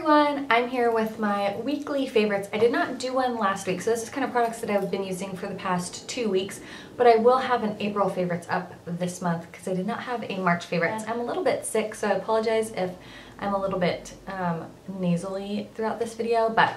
everyone, I'm here with my weekly favorites. I did not do one last week, so this is kind of products that I've been using for the past 2 weeks, but I will have an April favorites up this month because I did not have a March favorites. I'm a little bit sick, so I apologize if I'm a little bit nasally throughout this video, but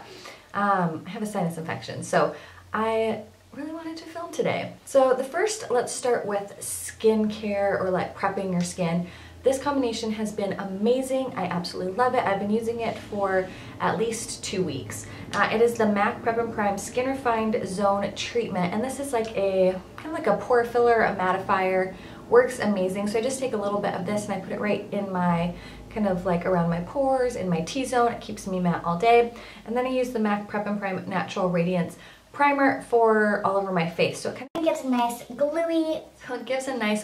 I have a sinus infection, so I really wanted to film today. So the first, let's start with skincare or like prepping your skin. This combination has been amazing. I absolutely love it. I've been using it for at least 2 weeks. It is the MAC Prep and Prime Skin Refined Zone Treatment, and this is like a kind of like a pore filler, a mattifier. Works amazing. So I just take a little bit of this and I put it right in my kind of like around my pores, in my T-zone. It keeps me matte all day. And then I use the MAC Prep and Prime Natural Radiance Primer for all over my face. So it kind of gives a nice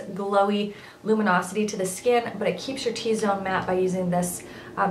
glowy luminosity to the skin, but it keeps your T-zone matte by using this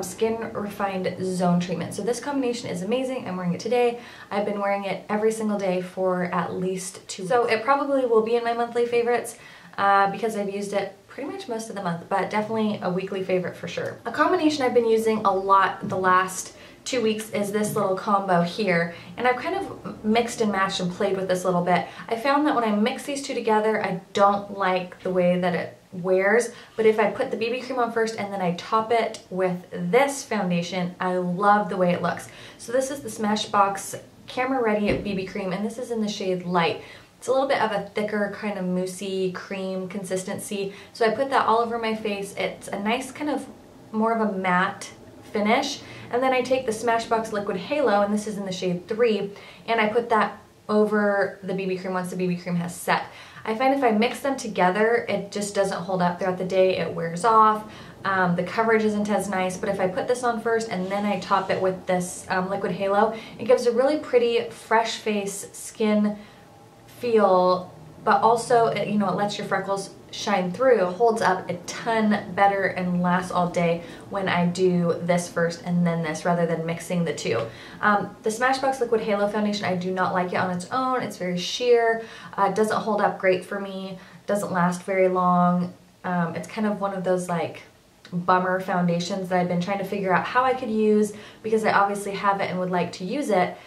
Skin Refined Zone Treatment. So this combination is amazing. I'm wearing it today. I've been wearing it every single day for at least 2 weeks. So it probably will be in my monthly favorites because I've used it pretty much most of the month, but definitely a weekly favorite for sure. A combination I've been using a lot the last 2 weeks is this little combo here, and I've kind of mixed and matched and played with this a little bit. I found that when I mix these two together, I don't like the way that it wears, but if I put the BB cream on first and then I top it with this foundation, I love the way it looks. So this is the Smashbox Camera Ready BB cream, and this is in the shade Light. It's a little bit of a thicker kind of moussey cream consistency, so I put that all over my face. It's a nice kind of more of a matte finish, and then I take the Smashbox Liquid Halo, and this is in the shade 3, and I put that over the BB cream once the BB cream has set. I find if I mix them together, it just doesn't hold up throughout the day. It wears off. The coverage isn't as nice, but if I put this on first and then I top it with this Liquid Halo, it gives a really pretty fresh face skin feel, but also it, you know, it lets your freckles shine through. It holds up a ton better and lasts all day when I do this first and then this rather than mixing the two. The Smashbox Liquid Halo Foundation, I do not like it on its own. It's very sheer. It doesn't hold up great for me. Doesn't last very long. It's kind of one of those like bummer foundations that I've been trying to figure out how I could use because I obviously have it and would like to use it.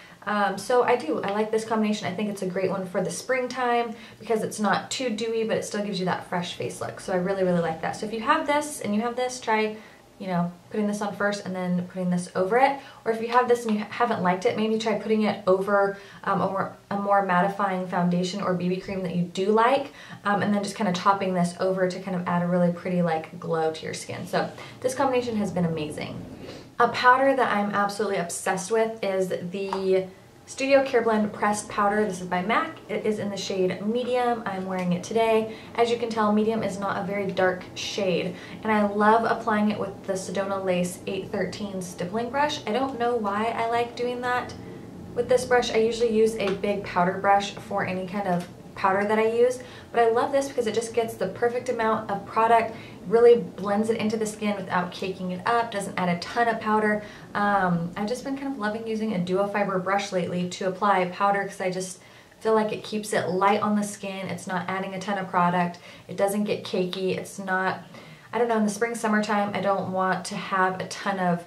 So I like this combination. I think it's a great one for the springtime because it's not too dewy, but it still gives you that fresh face look. So I really, really like that. So if you have this and you have this, try, you know, putting this on first and then putting this over it. Or if you have this and you haven't liked it, maybe try putting it over a more mattifying foundation or BB cream that you do like, and then just kind of topping this over to kind of add a really pretty like glow to your skin. So this combination has been amazing. A powder that I'm absolutely obsessed with is the Studio Careblend Pressed Powder. This is by MAC. It is in the shade Medium. I'm wearing it today. As you can tell, Medium is not a very dark shade, and I love applying it with the Sedona Lace 813 stippling brush. I don't know why I like doing that with this brush. I usually use a big powder brush for any kind of powder that I use, but I love this because it just gets the perfect amount of product, really blends it into the skin without caking it up, doesn't add a ton of powder. I've just been kind of loving using a duo fiber brush lately to apply powder because I just feel like it keeps it light on the skin. It's not adding a ton of product. It doesn't get cakey. It's not, I don't know, in the spring, summertime, I don't want to have a ton of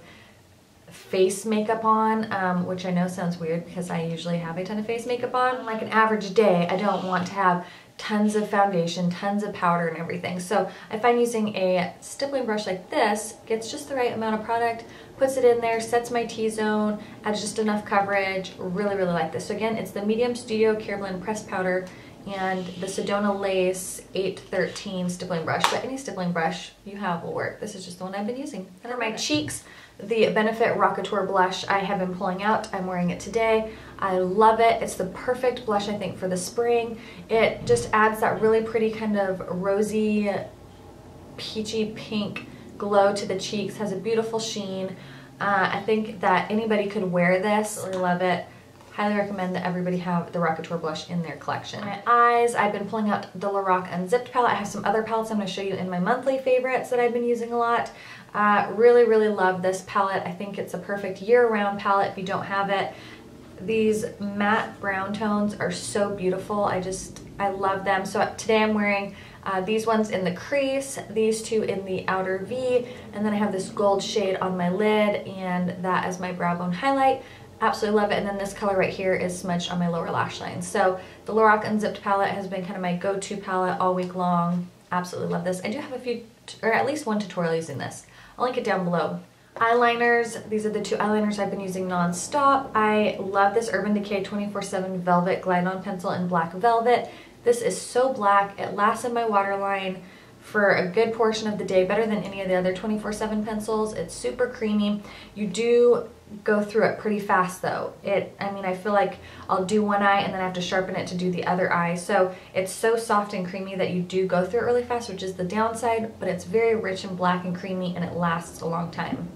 face makeup on, which I know sounds weird because I usually have a ton of face makeup on. Like an average day, I don't want to have tons of foundation, tons of powder and everything. So I find using a stippling brush like this gets just the right amount of product, puts it in there, sets my T-zone, adds just enough coverage. Really, really like this. So again, it's the Medium Studio Careblend Pressed Powder and the Sedona Lace 813 stippling brush, but any stippling brush you have will work. This is just the one I've been using. And for my cheeks, the Benefit Rocketuer blush I have been pulling out. I'm wearing it today. I love it. It's the perfect blush, I think, for the spring. It just adds that really pretty kind of rosy, peachy pink glow to the cheeks, has a beautiful sheen. I think that anybody could wear this. I love it. Highly recommend that everybody have the Rocketuer blush in their collection. My eyes, I've been pulling out the Lorac Unzipped palette. I have some other palettes I'm going to show you in my monthly favorites that I've been using a lot. Really, really love this palette. I think it's a perfect year-round palette if you don't have it. These matte brown tones are so beautiful. I love them. So today I'm wearing These ones in the crease, these two in the outer V, and then I have this gold shade on my lid, and that is my brow bone highlight. Absolutely love it. And then this color right here is smudged on my lower lash line. So the Lorac Unzipped palette has been kind of my go-to palette all week long. Absolutely love this. I do have a few, or at least one tutorial using this. I'll link it down below. Eyeliners, these are the two eyeliners I've been using non-stop. I love this Urban Decay 24/7 Velvet Glide On Pencil in Black Velvet. This is so black, it lasts in my waterline for a good portion of the day, better than any of the other 24/7 pencils. It's super creamy. You do go through it pretty fast though. I mean, I feel like I'll do one eye and then I have to sharpen it to do the other eye. So it's so soft and creamy that you do go through it really fast, which is the downside, but it's very rich and black and creamy and it lasts a long time.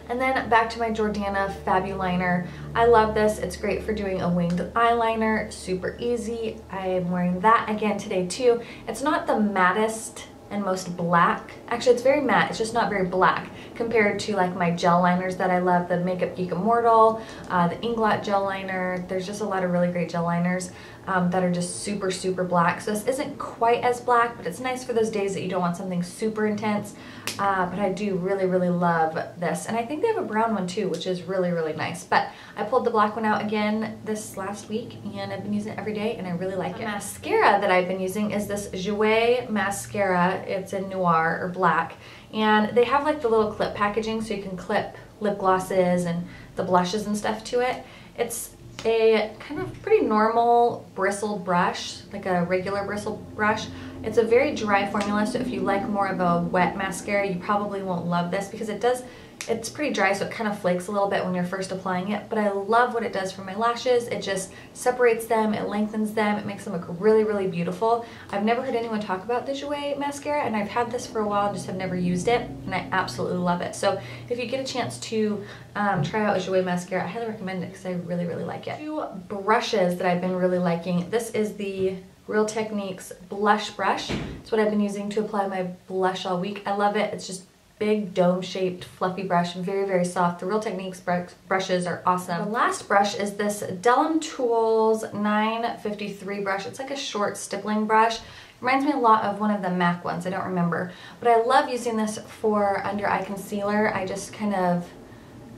And then back to my Jordana Fabuliner. I love this. It's great for doing a winged eyeliner. Super easy. I am wearing that again today too. It's not the mattest and most black. Actually, it's very matte. It's just not very black compared to like my gel liners that I love. The Makeup Geek Immortal, the Inglot gel liner. There's just a lot of really great gel liners that are just super, super black. So this isn't quite as black, but it's nice for those days that you don't want something super intense. But I do really, really love this. And I think they have a brown one too, which is really, really nice. But I pulled the black one out again this last week and I've been using it every day and I really like it. Mascara that I've been using is this JEWLERY mascara. It's in Noir or black. And they have like the little clip packaging so you can clip lip glosses and the blushes and stuff to it. It's a kind of pretty normal bristled brush, like a regular bristled brush. It's a very dry formula, so if you like more of a wet mascara, you probably won't love this because it's pretty dry, so it kind of flakes a little bit when you're first applying it, but I love what it does for my lashes. It just separates them, it lengthens them, it makes them look really, really beautiful. I've never heard anyone talk about the JEWLERY mascara, and I've had this for a while and just have never used it, and I absolutely love it. So if you get a chance to try out a JEWLERY mascara, I highly recommend it because I really, really like it. Two brushes that I've been really liking. This is the Real Techniques blush brush. It's what I've been using to apply my blush all week. I love it. It's just big dome-shaped fluffy brush, very, very soft. The Real Techniques brushes are awesome. The last brush is this Delum Tools 953 brush. It's like a short stippling brush. Reminds me a lot of one of the MAC ones. I don't remember. But I love using this for under eye concealer. I just kind of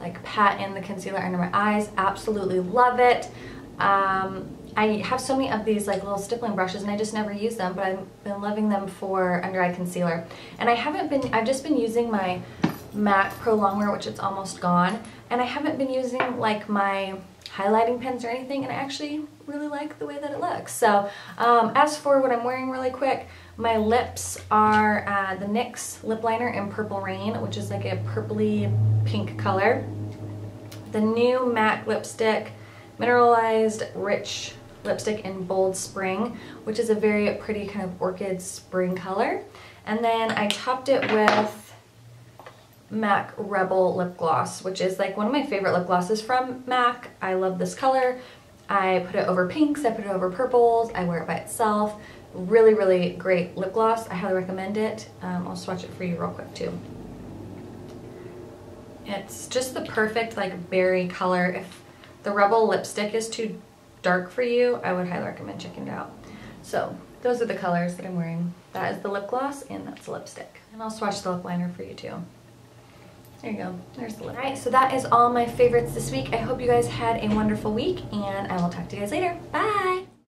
like pat in the concealer under my eyes. Absolutely love it. I have so many of these like little stippling brushes and I just never use them, but I've been loving them for under eye concealer. And I've just been using my MAC Pro Longwear, which it's almost gone, and I haven't been using like my highlighting pens or anything, and I actually really like the way that it looks. So as for what I'm wearing really quick, my lips are the NYX lip liner in Purple Rain, which is like a purpley pink color. The new MAC lipstick, Mineralized Rich lipstick in Bold Spring, which is a very pretty kind of orchid spring color. And then I topped it with MAC Rebel lip gloss, which is like one of my favorite lip glosses from MAC. I love this color. I put it over pinks, I put it over purples, I wear it by itself. Really, really great lip gloss. I highly recommend it. I'll swatch it for you real quick too. It's just the perfect like berry color. If the Rebel lipstick is too dark for you, I would highly recommend checking it out. So those are the colors that I'm wearing. That is the lip gloss and that's the lipstick. And I'll swatch the lip liner for you too. There you go, there's the lip. Alright, so that is all my favorites this week. I hope you guys had a wonderful week and I will talk to you guys later. Bye!